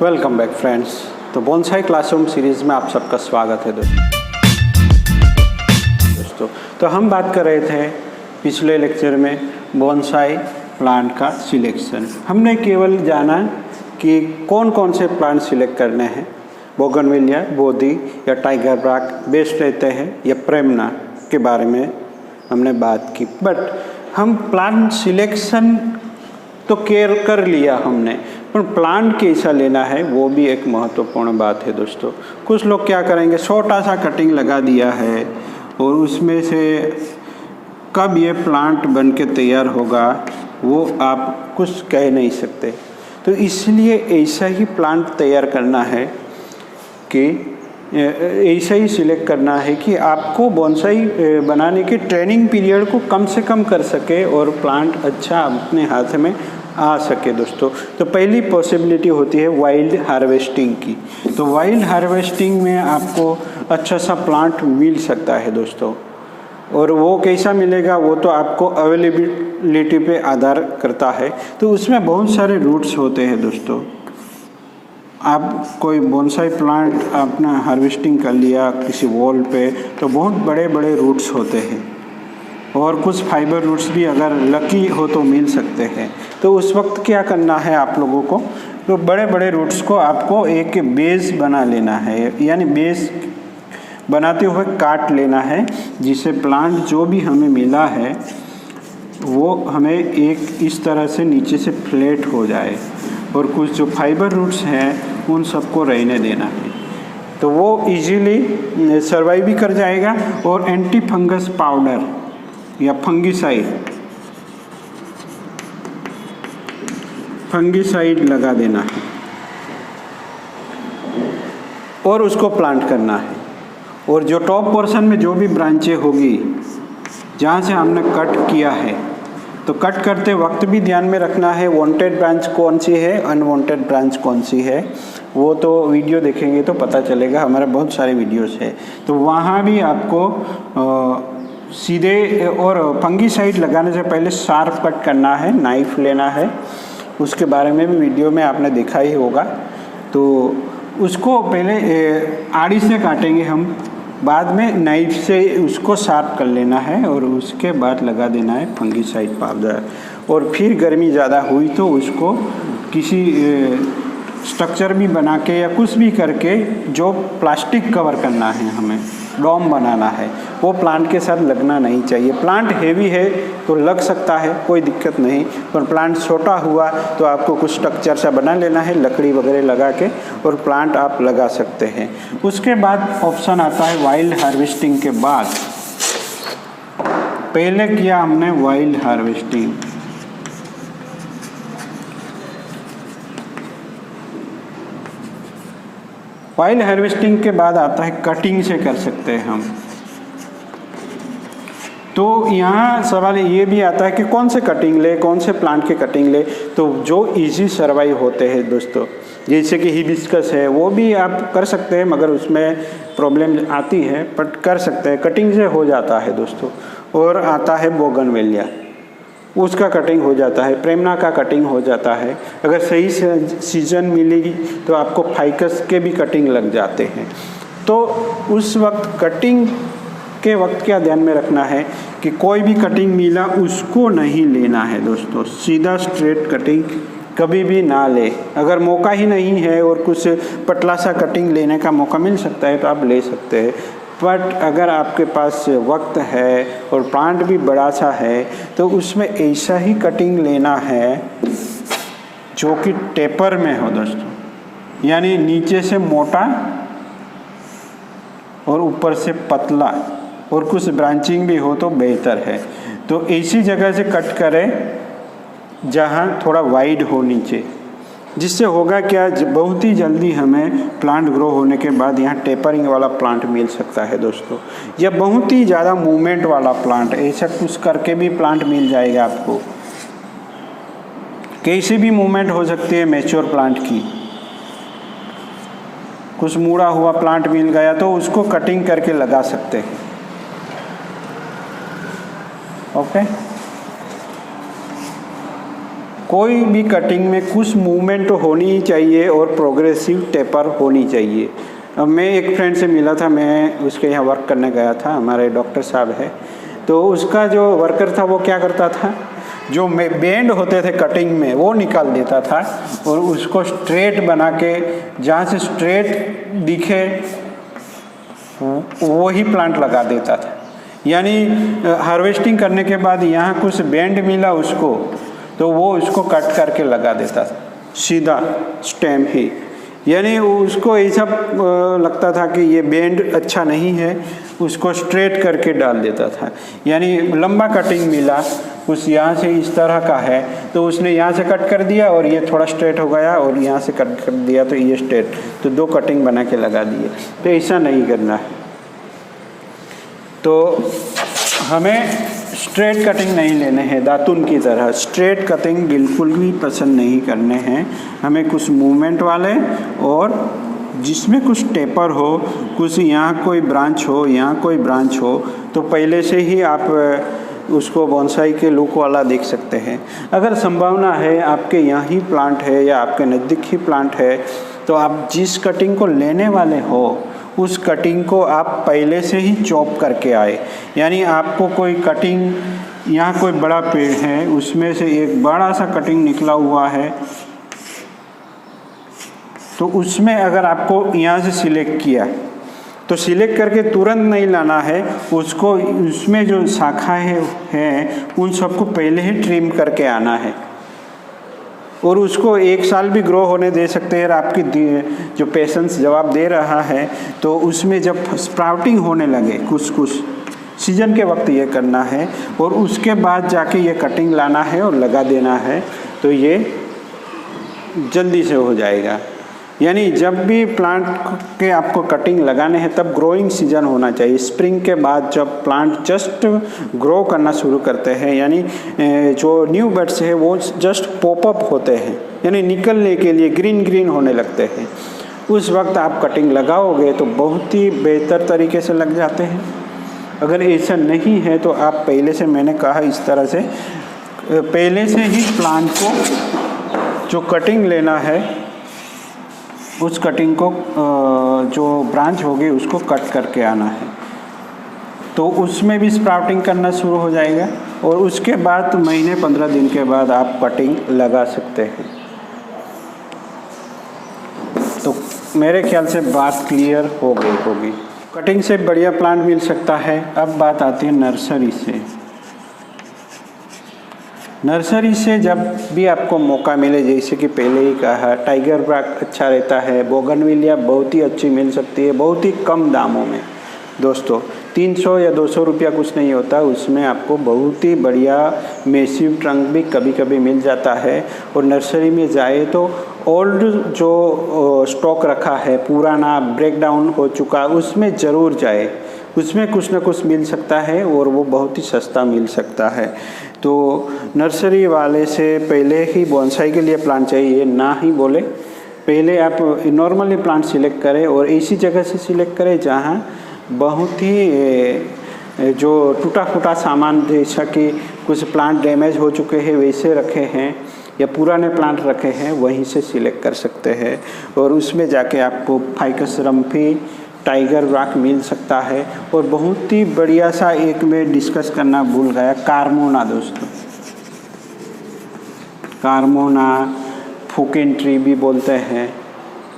Welcome back friends. तो bonsai classroom series में आप सबका स्वागत है दोस्तों। तो हम बात कर रहे थे पिछले लेक्चर में बोनसाई प्लांट का सिलेक्शन। हमने केवल जाना कि कौन कौन से प्लांट सिलेक्ट करने हैं, बोगनविलिया, बोधी या टाइगर ब्राक बेस्ट रहते हैं या प्रेमना के बारे में हमने बात की। बट हम प्लांट सिलेक्शन तो केयर कर लिया हमने, पर प्लांट कैसा लेना है वो भी एक महत्वपूर्ण बात है दोस्तों। कुछ लोग क्या करेंगे, छोटा सा कटिंग लगा दिया है और उसमें से कब ये प्लांट बन के तैयार होगा वो आप कुछ कह नहीं सकते। तो इसलिए ऐसा ही प्लांट तैयार करना है कि ऐसा ही सिलेक्ट करना है कि आपको बोनसाई बनाने के ट्रेनिंग पीरियड को कम से कम कर सके और प्लांट अच्छा अपने हाथ में आ सके दोस्तों। तो पहली पॉसिबिलिटी होती है वाइल्ड हार्वेस्टिंग की। तो वाइल्ड हार्वेस्टिंग में आपको अच्छा सा प्लांट मिल सकता है दोस्तों, और वो कैसा मिलेगा वो तो आपको अवेलेबिलिटी पे आधार करता है। तो उसमें बहुत सारे रूट्स होते हैं दोस्तों। आप कोई बोनसाई प्लांट अपना हार्वेस्टिंग कर लिया किसी वॉल पे, तो बहुत बड़े बड़े रूट्स होते हैं और कुछ फाइबर रूट्स भी अगर लकी हो तो मिल सकते हैं। तो उस वक्त क्या करना है आप लोगों को, तो बड़े बड़े रूट्स को आपको एक बेस बना लेना है, यानी बेस बनाते हुए काट लेना है, जिससे प्लांट जो भी हमें मिला है वो हमें एक इस तरह से नीचे से फ्लैट हो जाए, और कुछ जो फाइबर रूट्स हैं उन सबको रहने देना है। तो वो इजीली सर्वाइव भी कर जाएगा। और एंटी फंगस पाउडर या फंगीसाइड लगा देना है और उसको प्लांट करना है। और जो टॉप पोर्शन में जो भी ब्रांचें होगी जहाँ से हमने कट किया है, तो कट करते वक्त भी ध्यान में रखना है वांटेड ब्रांच कौन सी है, अनवांटेड ब्रांच कौन सी है। वो तो वीडियो देखेंगे तो पता चलेगा, हमारे बहुत सारे वीडियोस है। तो वहाँ भी आपको सीधे और फंगीसाइड लगाने से पहले शार्प कट करना है, नाइफ लेना है। उसके बारे में भी वीडियो में आपने देखा ही होगा। तो उसको पहले आड़ी से काटेंगे हम, बाद में नाइफ से उसको शार्प कर लेना है और उसके बाद लगा देना है फंगीसाइड पाउडर। और फिर गर्मी ज़्यादा हुई तो उसको किसी स्ट्रक्चर भी बना के या कुछ भी करके जो प्लास्टिक कवर करना है, हमें डोम बनाना है, वो प्लांट के साथ लगना नहीं चाहिए। प्लांट हेवी है तो लग सकता है, कोई दिक्कत नहीं, पर प्लांट छोटा हुआ तो आपको कुछ स्ट्रक्चर सा बना लेना है लकड़ी वगैरह लगा के, और प्लांट आप लगा सकते हैं। उसके बाद ऑप्शन आता है वाइल्ड हार्वेस्टिंग के बाद। पहले किया हमने वाइल्ड हार्वेस्टिंग, वाइल्ड हार्वेस्टिंग के बाद आता है कटिंग से कर सकते हैं हम। तो यहाँ सवाल ये भी आता है कि कौन से कटिंग ले, कौन से प्लांट के कटिंग ले। तो जो इजी सर्वाइव होते हैं दोस्तों, जैसे कि हिबिस्कस है, वो भी आप कर सकते हैं, मगर उसमें प्रॉब्लम आती है, बट कर सकते हैं, कटिंग से हो जाता है दोस्तों। और आता है बोगनविलिया, उसका कटिंग हो जाता है। प्रेमना का कटिंग हो जाता है। अगर सही सीजन मिलेगी तो आपको फाइकस के भी कटिंग लग जाते हैं। तो उस वक्त कटिंग के वक्त क्या ध्यान में रखना है कि कोई भी कटिंग मिला उसको नहीं लेना है दोस्तों। सीधा स्ट्रेट कटिंग कभी भी ना ले। अगर मौका ही नहीं है और कुछ पतला सा कटिंग लेने का मौका मिल सकता है तो आप ले सकते हैं। बट अगर आपके पास वक्त है और प्लांट भी बड़ा सा है तो उसमें ऐसा ही कटिंग लेना है जो कि टेपर में हो दोस्तों, यानी नीचे से मोटा और ऊपर से पतला, और कुछ ब्रांचिंग भी हो तो बेहतर है। तो ऐसी जगह से कट करें जहाँ थोड़ा वाइड हो नीचे, जिससे होगा क्या, बहुत ही जल्दी हमें प्लांट ग्रो होने के बाद यहाँ टेपरिंग वाला प्लांट मिल सकता है दोस्तों, या बहुत ही ज़्यादा मूवमेंट वाला प्लांट, ऐसा कुछ करके भी प्लांट मिल जाएगा आपको। कैसे भी मूवमेंट हो सकती है मैच्योर प्लांट की। कुछ मुड़ा हुआ प्लांट मिल गया तो उसको कटिंग करके लगा सकते हैं। ओके, कोई भी कटिंग में कुछ मूवमेंट होनी चाहिए और प्रोग्रेसिव टेपर होनी चाहिए। अब मैं एक फ्रेंड से मिला था, मैं उसके यहाँ वर्क करने गया था, हमारे डॉक्टर साहब है, तो उसका जो वर्कर था वो क्या करता था, जो बेंड होते थे कटिंग में वो निकाल देता था और उसको स्ट्रेट बना के जहाँ से स्ट्रेट दिखे वही प्लांट लगा देता था। यानी हार्वेस्टिंग करने के बाद यहाँ कुछ बेंड मिला उसको तो वो उसको कट करके लगा देता था सीधा स्टेम ही। यानी उसको ऐसा लगता था कि ये बेंड अच्छा नहीं है, उसको स्ट्रेट करके डाल देता था। यानी लंबा कटिंग मिला, उस यहाँ से इस तरह का है तो उसने यहाँ से कट कर दिया और ये थोड़ा स्ट्रेट हो गया और यहाँ से कट कर दिया तो ये स्ट्रेट, तो 2 कटिंग बना के लगा दिए। तो ऐसा नहीं करना है। तो हमें स्ट्रेट कटिंग नहीं लेने हैं, दातुन की तरह स्ट्रेट कटिंग बिल्कुल भी पसंद नहीं करने हैं। हमें कुछ मूवमेंट वाले और जिसमें कुछ टेपर हो, कुछ यहाँ कोई ब्रांच हो, यहाँ कोई ब्रांच हो, तो पहले से ही आप उसको बोनसाई के लुक वाला देख सकते हैं। अगर संभावना है आपके यहाँ ही प्लांट है या आपके नज़दीक ही प्लांट है तो आप जिस कटिंग को लेने वाले हो उस कटिंग को आप पहले से ही चॉप करके आए। यानी आपको कोई कटिंग, यहाँ कोई बड़ा पेड़ है उसमें से एक बड़ा सा कटिंग निकला हुआ है, तो उसमें अगर आपको यहाँ से सिलेक्ट किया तो सिलेक्ट करके तुरंत नहीं लाना है उसको, उसमें जो शाखाएँ हैं उन सबको पहले ही ट्रिम करके आना है और उसको 1 साल भी ग्रो होने दे सकते हैं। आपकी जो पेशेंस जवाब दे रहा है तो उसमें जब स्प्राउटिंग होने लगे कुछ सीजन के वक्त ये करना है और उसके बाद जाके ये कटिंग लाना है और लगा देना है, तो ये जल्दी से हो जाएगा। यानी जब भी प्लांट के आपको कटिंग लगाने हैं तब ग्रोइंग सीजन होना चाहिए। स्प्रिंग के बाद जब प्लांट जस्ट ग्रो करना शुरू करते हैं, यानी जो न्यू बड्स है वो जस्ट पॉपअप होते हैं, यानी निकलने के लिए ग्रीन होने लगते हैं, उस वक्त आप कटिंग लगाओगे तो बहुत ही बेहतर तरीके से लग जाते हैं। अगर ऐसा नहीं है तो आप पहले से, मैंने कहा इस तरह से पहले से ही प्लांट को जो कटिंग लेना है उस कटिंग को जो ब्रांच होगी उसको कट करके आना है, तो उसमें भी स्प्राउटिंग करना शुरू हो जाएगा और उसके बाद महीने 15 दिन के बाद आप कटिंग लगा सकते हैं। तो मेरे ख्याल से बात क्लियर हो गई होगी। कटिंग से बढ़िया प्लांट मिल सकता है। अब बात आती है नर्सरी से। नर्सरी से जब भी आपको मौका मिले, जैसे कि पहले ही कहा, टाइगर ब्राक अच्छा रहता है, बोगनविलिया बहुत ही अच्छी मिल सकती है बहुत ही कम दामों में। दोस्तों 300 या 200 रुपया कुछ नहीं होता, उसमें आपको बहुत ही बढ़िया मेसिव ट्रंक भी कभी कभी मिल जाता है। और नर्सरी में जाए तो ओल्ड जो स्टॉक रखा है, पुराना ब्रेक डाउन हो चुका, उसमें ज़रूर जाए, उसमें कुछ ना कुछ मिल सकता है और वो बहुत ही सस्ता मिल सकता है। तो नर्सरी वाले से पहले ही बोनसाई के लिए प्लांट चाहिए ना ही बोले, पहले आप नॉर्मली प्लांट सिलेक्ट करें और ऐसी जगह से सिलेक्ट करें जहाँ बहुत ही जो टूटा फूटा सामान, जैसा कि कुछ प्लांट डैमेज हो चुके हैं वैसे रखे हैं या पुराने प्लांट रखे हैं, वहीं से सिलेक्ट कर सकते हैं। और उसमें जाके आपको फाइकस रम्फी, टाइगर ब्राक मिल सकता है। और बहुत ही बढ़िया सा एक मैं डिस्कस करना भूल गया, कार्मोना। दोस्तों कार्मोना फुकेन ट्री भी बोलते हैं,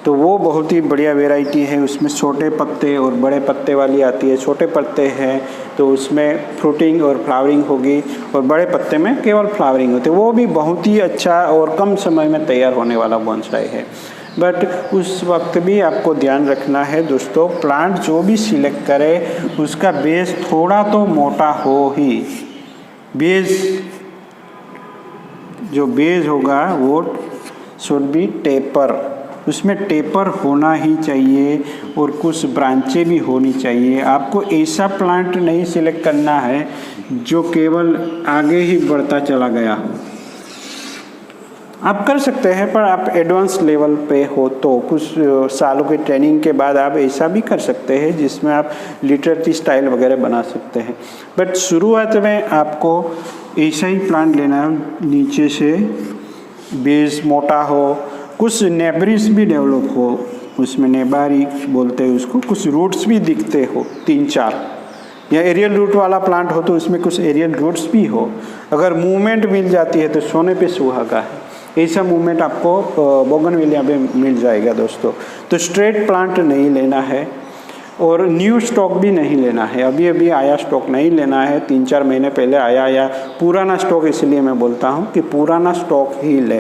तो वो बहुत ही बढ़िया वैरायटी है। उसमें छोटे पत्ते और बड़े पत्ते वाली आती है। छोटे पत्ते हैं तो उसमें फ्रूटिंग और फ्लावरिंग होगी और बड़े पत्ते में केवल फ्लावरिंग होती है। वो भी बहुत ही अच्छा और कम समय में तैयार होने वाला बोनसाई है। बट उस वक्त भी आपको ध्यान रखना है दोस्तों, प्लांट जो भी सिलेक्ट करे उसका बेस थोड़ा तो मोटा हो ही। जो बेस होगा वो शुड बी टेपर, उसमें टेपर होना ही चाहिए और कुछ ब्रांचें भी होनी चाहिए। आपको ऐसा प्लांट नहीं सिलेक्ट करना है जो केवल आगे ही बढ़ता चला गया। आप कर सकते हैं पर आप एडवांस लेवल पे हो तो कुछ सालों की ट्रेनिंग के बाद आप ऐसा भी कर सकते हैं जिसमें आप लिटरेरी स्टाइल वगैरह बना सकते हैं। बट शुरुआत में आपको ऐसा ही प्लांट लेना है नीचे से बेस मोटा हो, कुछ नेबरिस भी डेवलप हो, उसमें नेबारी बोलते हैं उसको, कुछ रूट्स भी दिखते हो 3-4, या एरियल रूट वाला प्लांट हो तो उसमें कुछ एरियल रूट्स भी हो। अगर मूवमेंट मिल जाती है तो सोने पे सुहागा है। ऐसा मूवमेंट आपको बोगनविलिया में मिल जाएगा दोस्तों। तो स्ट्रेट प्लांट नहीं लेना है और न्यू स्टॉक भी नहीं लेना है। अभी अभी आया स्टॉक नहीं लेना है, 3-4 महीने पहले आया या पुराना स्टॉक, इसलिए मैं बोलता हूँ कि पुराना स्टॉक ही ले।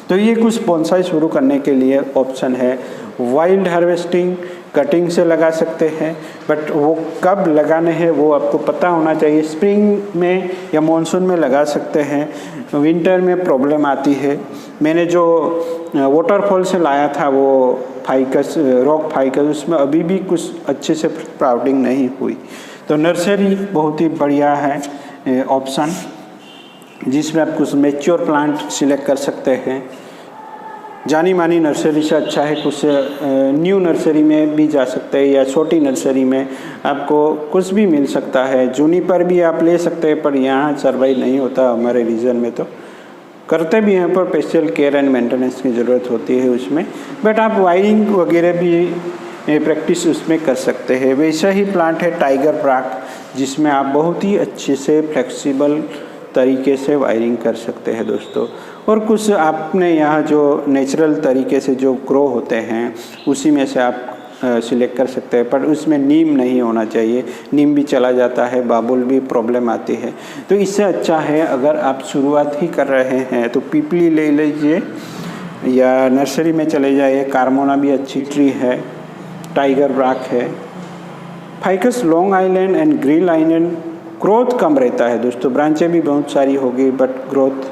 तो ये कुछ बोनसाई शुरू करने के लिए ऑप्शन है। वाइल्ड हार्वेस्टिंग कटिंग से लगा सकते हैं, बट वो कब लगाने हैं वो आपको पता होना चाहिए। स्प्रिंग में या मानसून में लगा सकते हैं, विंटर में प्रॉब्लम आती है। मैंने जो वाटरफॉल से लाया था वो फाइकस, रॉक फाइकस, उसमें अभी भी कुछ अच्छे से स्प्राउटिंग नहीं हुई। तो नर्सरी बहुत ही बढ़िया है ऑप्शन, जिसमें आप कुछ मैच्योर प्लांट सिलेक्ट कर सकते हैं। जानी मानी नर्सरी से अच्छा है कुछ न्यू नर्सरी में भी जा सकते हैं, या छोटी नर्सरी में आपको कुछ भी मिल सकता है। जूनिपर भी आप ले सकते हैं, पर यहाँ सर्वाइव नहीं होता हमारे रीजन में। तो करते भी हैं पर स्पेशल केयर एंड मेंटेनेंस की ज़रूरत होती है उसमें, बट आप वायरिंग वगैरह भी प्रैक्टिस उसमें कर सकते हैं। वैसा ही प्लांट है टाइगर ब्राक, जिसमें आप बहुत ही अच्छे से फ्लेक्सिबल तरीके से वायरिंग कर सकते हैं दोस्तों। और कुछ आपने यहाँ जो नेचुरल तरीके से जो ग्रो होते हैं उसी में से आप सिलेक्ट कर सकते हैं, पर उसमें नीम नहीं होना चाहिए। नीम भी चला जाता है, बाबुल भी प्रॉब्लम आती है। तो इससे अच्छा है अगर आप शुरुआत ही कर रहे हैं तो पीपली ले लीजिए या नर्सरी में चले जाइए। कार्मोना भी अच्छी ट्री है, टाइगर ब्राक है, ficus Long Island and Green Island. Growth कम रहता है दोस्तों, ब्रांचें भी बहुत सारी होगी बट ग्रोथ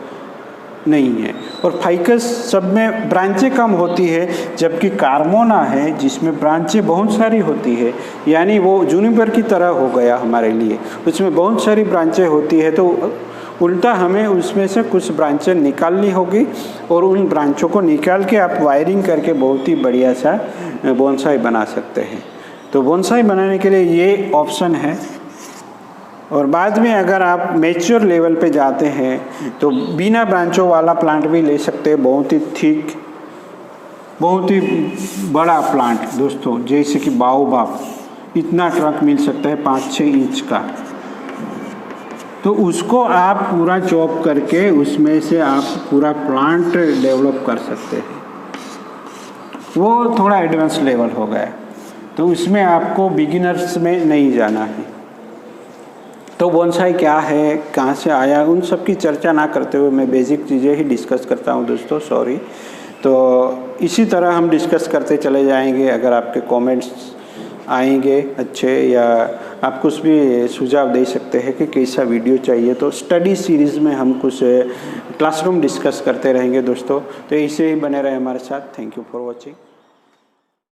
नहीं है। और फाइकस सब में ब्रांचें कम होती है, जबकि कार्मोना है जिसमें ब्रांचें बहुत सारी होती है, यानी वो जूनिपर की तरह हो गया हमारे लिए। उसमें बहुत सारी ब्रांचें होती है, तो उल्टा हमें उसमें से कुछ ब्रांचें निकालनी होगी और उन ब्रांचों को निकाल के आप वायरिंग करके बहुत ही बढ़िया सा बोनसाई बना सकते हैं। तो बोनसाई बनाने के लिए ये ऑप्शन है। और बाद में अगर आप मैच्योर लेवल पे जाते हैं तो बिना ब्रांचों वाला प्लांट भी ले सकते हैं, बहुत ही थिक, बहुत ही बड़ा प्लांट दोस्तों, जैसे कि बाओबाब, इतना ट्रंक मिल सकता है 5-6 इंच का। तो उसको आप पूरा चॉप करके उसमें से आप पूरा प्लांट डेवलप कर सकते हैं। वो थोड़ा एडवांस लेवल हो गया, तो उसमें आपको बिगिनर्स में नहीं जाना है। तो बोनसाई क्या है, कहाँ से आया, उन सब की चर्चा ना करते हुए मैं बेसिक चीज़ें ही डिस्कस करता हूँ दोस्तों, सॉरी। तो इसी तरह हम डिस्कस करते चले जाएंगे। अगर आपके कमेंट्स आएंगे अच्छे, या आप कुछ भी सुझाव दे सकते हैं कि कैसा वीडियो चाहिए, तो स्टडी सीरीज़ में हम कुछ क्लासरूम डिस्कस करते रहेंगे दोस्तों। तो ऐसे ही बने रहे हमारे साथ। Thank you for watching.